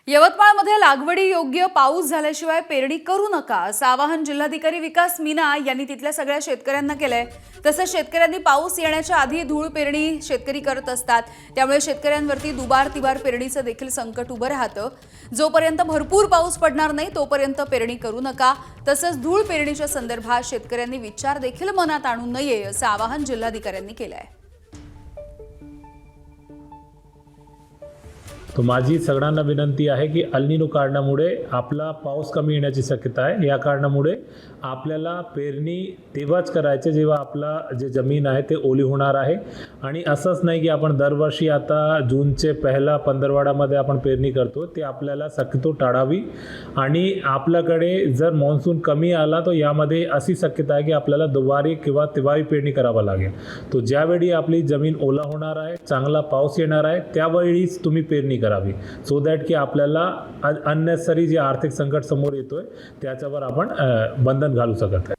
यवतमाळमध्ये लागवडी योग्य पाऊस झाल्याशिवाय पेरणी करू नका असं आवाहन जिल्हाधिकारी विकास मीना यांनी तिथल्या सगळ्या शेतकऱ्यांना केलंय। तसंच शेतकऱ्यांनी पाऊस येण्याच्या आधी धूळ पेरणी शेतकरी करत असतात, त्यामुळे शेतकऱ्यांवरती दुबार तिबार पेरणीचं देखील संकट उभं राहतं। जोपर्यंत भरपूर पाऊस पडणार नाही तोपर्यंत पेरणी करू नका। तसंच धूळ पेरणीच्या संदर्भात शेतकऱ्यांनी विचार देखील मनात आणू नये असं आवाहन जिल्हाधिकाऱ्यांनी केलंय। तो माझी सगळ्यांना विनंती आहे की अल नीनो कारणामुळे आपला पाऊस कमी येण्याची शक्यता आहे। या कारणामुळे आपल्याला पेरणी तेव्हाच करायचे जेव्हा आपला जे जमीन आहे ते ओली होणार आहे। आणि असंच नाही की आपण दरवर्षी आता जूनचे पहिला पंधरवड्यामध्ये आपण पेरणी करतो, ते आपल्याला शक्यतो टाळावी। आणि आपल्याकडे जर मॉन्सून कमी आला तर यामध्ये अशी शक्यता आहे की आपल्याला दुबारी किंवा तिबारी पेरणी करावा लागेल। तो ज्यावेळी आपली जमीन ओला होणार आहे, चांगला पाऊस येणार आहे, त्यावेळीच तुम्ही पेरणी करावी, सो दॅट की आपल्याला अननेसेसरी जे आर्थिक संकट समोर येतोय त्याच्यावर आपण बंधन घालू शकत आहे।